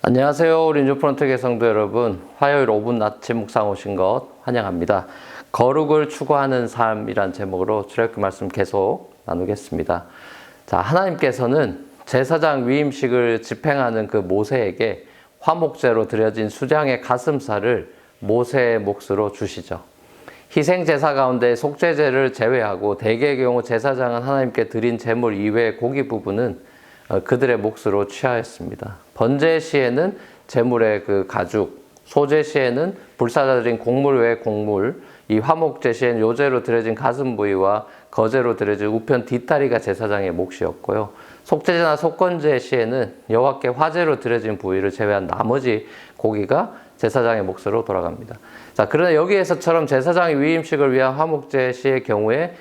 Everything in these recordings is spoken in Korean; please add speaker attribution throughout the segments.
Speaker 1: 안녕하세요. 우리 뉴프런트의 성도 여러분. 화요일 5분 아침 묵상 오신 것 환영합니다. 거룩을 추구하는 삶이란 제목으로 출애굽기 말씀 계속 나누겠습니다. 자, 하나님께서는 제사장 위임식을 집행하는 그 모세에게 화목제로 드려진 수장의 가슴살을 모세의 몫으로 주시죠. 희생제사 가운데 속죄제를 제외하고 대개의 경우 제사장은 하나님께 드린 제물 이외의 고기 부분은 그들의 몫으로 취하였습니다. 번제 시에는 제물의 그 가죽, 소제 시에는 불사자 드린 곡물 외의 곡물, 이 화목제 시에는 요제로 드려진 가슴 부위와 거제로 드려진 우편 뒷다리가 제사장의 몫이었고요. 속죄제나 속건제 시에는 여호와께 화제로 드려진 부위를 제외한 나머지 고기가 제사장의 몫으로 돌아갑니다. 자, 그러나 여기에서처럼 제사장의 위임식을 위한 화목제 시의 경우에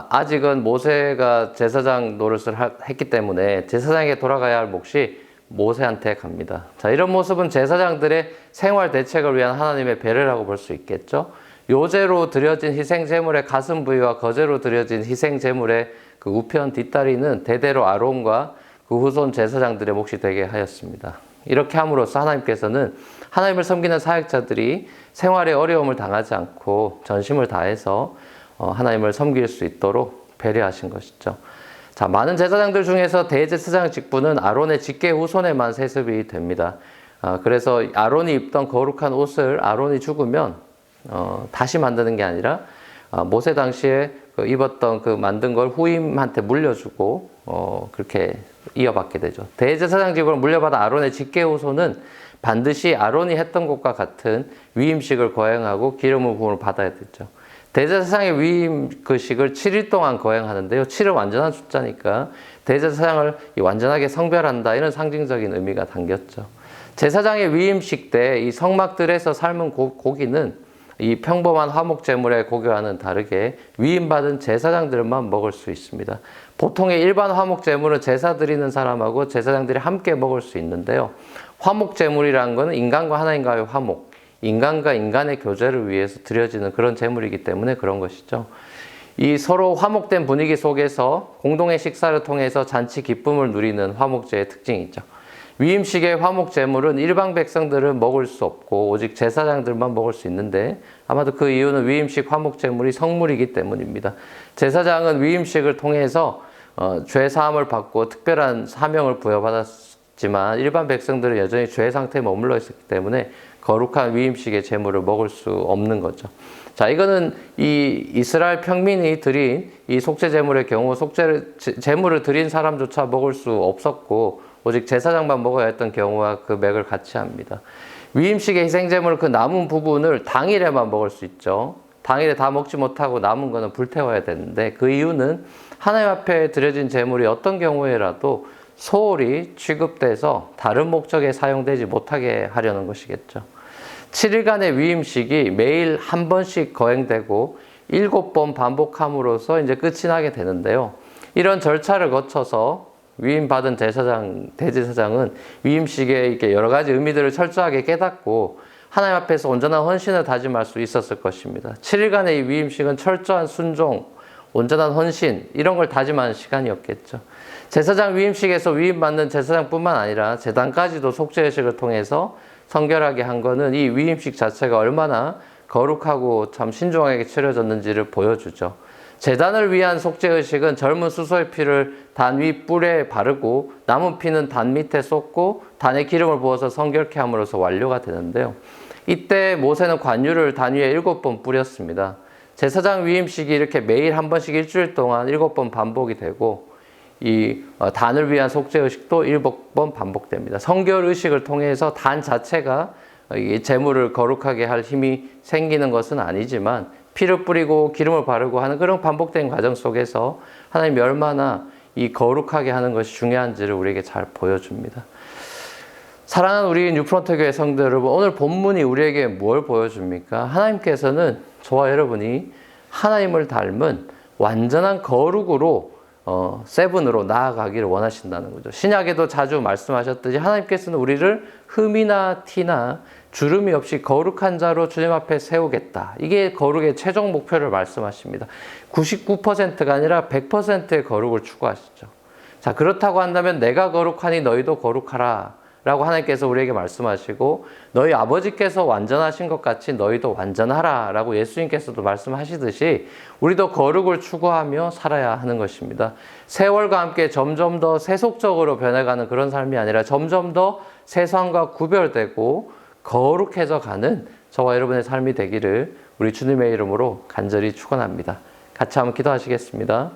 Speaker 1: 아직은 모세가 제사장 노릇을 했기 때문에 제사장에게 돌아가야 할 몫이 모세한테 갑니다. 자, 이런 모습은 제사장들의 생활 대책을 위한 하나님의 배려라고 볼 수 있겠죠. 요제로 드려진 희생제물의 가슴 부위와 거제로 드려진 희생제물의 그 우편 뒷다리는 대대로 아론과 그 후손 제사장들의 몫이 되게 하였습니다. 이렇게 함으로써 하나님께서는 하나님을 섬기는 사역자들이 생활에 어려움을 당하지 않고 전심을 다해서 하나님을 섬길 수 있도록 배려하신 것이죠. 자, 많은 제사장들 중에서 대제사장 직분은 아론의 직계 후손에만 세습이 됩니다. 그래서 아론이 입던 거룩한 옷을 아론이 죽으면 다시 만드는 게 아니라 모세 당시에 입었던 그 만든 걸 후임한테 물려주고 그렇게 이어받게 되죠. 대제사장 직분을 물려받은 아론의 직계 후손은 반드시 아론이 했던 것과 같은 위임식을 거행하고 기름을 부음을 받아야 되죠. 대제사장의 위임 그 식을 7일 동안 거행하는데요. 7은 완전한 숫자니까 대제사장을 완전하게 성별한다, 이런 상징적인 의미가 담겼죠. 제사장의 위임식 때 이 성막들에서 삶은 고기는 이 평범한 화목제물의 고기와는 다르게 위임받은 제사장들만 먹을 수 있습니다. 보통의 일반 화목제물은 제사 드리는 사람하고 제사장들이 함께 먹을 수 있는데요. 화목제물이라는 것은 인간과 하나님과의 화목, 인간과 인간의 교제를 위해서 드려지는 그런 제물이기 때문에 그런 것이죠. 이 서로 화목된 분위기 속에서 공동의 식사를 통해서 잔치 기쁨을 누리는 화목제의 특징이죠. 위임식의 화목제물은 일반 백성들은 먹을 수 없고 오직 제사장들만 먹을 수 있는데 아마도 그 이유는 위임식 화목제물이 성물이기 때문입니다. 제사장은 위임식을 통해서 죄사함을 받고 특별한 사명을 부여받았지만 일반 백성들은 여전히 죄 상태에 머물러 있었기 때문에 거룩한 위임식의 제물을 먹을 수 없는 거죠. 자, 이거는 이 이스라엘 평민이 드린 이 속죄 제물의 경우 제물을 드린 사람조차 먹을 수 없었고 오직 제사장만 먹어야 했던 경우와 그 맥을 같이 합니다. 위임식의 희생제물 그 남은 부분을 당일에만 먹을 수 있죠. 당일에 다 먹지 못하고 남은 거는 불태워야 되는데 그 이유는 하나님 앞에 드려진 제물이 어떤 경우에라도 소홀히 취급돼서 다른 목적에 사용되지 못하게 하려는 것이겠죠. 7일간의 위임식이 매일 한 번씩 거행되고 7번 반복함으로써 이제 끝이 나게 되는데요. 이런 절차를 거쳐서 위임받은 대제사장은 위임식의 이렇게 여러 가지 의미들을 철저하게 깨닫고 하나님 앞에서 온전한 헌신을 다짐할 수 있었을 것입니다. 7일간의 이 위임식은 철저한 순종, 온전한 헌신, 이런 걸 다짐하는 시간이었겠죠. 제사장 위임식에서 위임받는 제사장뿐만 아니라 제단까지도 속죄의식을 통해서 성결하게 한 거는 이 위임식 자체가 얼마나 거룩하고 참 신중하게 치러졌는지를 보여주죠. 제단을 위한 속죄의식은 젊은 수소의 피를 단 위 뿔에 바르고 남은 피는 단 밑에 쏟고 단에 기름을 부어서 성결케 함으로써 완료가 되는데요. 이때 모세는 관유를 단 위에 7번 뿌렸습니다. 제사장 위임식이 이렇게 매일 한 번씩 일주일 동안 7번 반복이 되고 이 단을 위한 속죄의식도 7번 반복됩니다. 성결의식을 통해서 단 자체가 이 제물을 거룩하게 할 힘이 생기는 것은 아니지만 피를 뿌리고 기름을 바르고 하는 그런 반복된 과정 속에서 하나님이 얼마나 이 거룩하게 하는 것이 중요한지를 우리에게 잘 보여줍니다. 사랑하는 우리 뉴프런트 교회 성도 여러분, 오늘 본문이 우리에게 뭘 보여줍니까? 하나님께서는 저와 여러분이 하나님을 닮은 완전한 거룩으로 세븐으로 나아가기를 원하신다는 거죠. 신약에도 자주 말씀하셨듯이 하나님께서는 우리를 흠이나 티나 주름이 없이 거룩한 자로 주님 앞에 세우겠다. 이게 거룩의 최종 목표를 말씀하십니다. 99%가 아니라 100%의 거룩을 추구하시죠. 자, 그렇다고 한다면 내가 거룩하니 너희도 거룩하라 라고 하나님께서 우리에게 말씀하시고 너희 아버지께서 완전하신 것 같이 너희도 완전하라 라고 예수님께서도 말씀하시듯이 우리도 거룩을 추구하며 살아야 하는 것입니다. 세월과 함께 점점 더 세속적으로 변해가는 그런 삶이 아니라 점점 더 세상과 구별되고 거룩해져 가는 저와 여러분의 삶이 되기를 우리 주님의 이름으로 간절히 축원합니다. 같이 한번 기도하시겠습니다.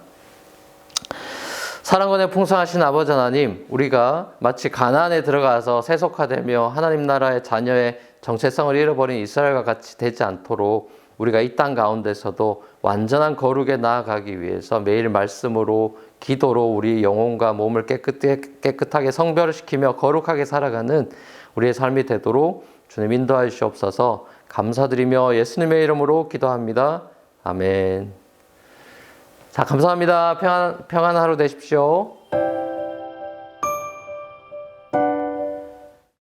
Speaker 1: 사랑권에 풍성하신 아버지 하나님, 우리가 마치 가나안에 들어가서 세속화되며 하나님 나라의 자녀의 정체성을 잃어버린 이스라엘과 같이 되지 않도록 우리가 이 땅 가운데서도 완전한 거룩에 나아가기 위해서 매일 말씀으로 기도로 우리 영혼과 몸을 깨끗하게 성별시키며 거룩하게 살아가는 우리의 삶이 되도록 주님 인도하여 주시옵소서. 감사드리며 예수님의 이름으로 기도합니다. 아멘. 자, 감사합니다. 평안한 하루 되십시오.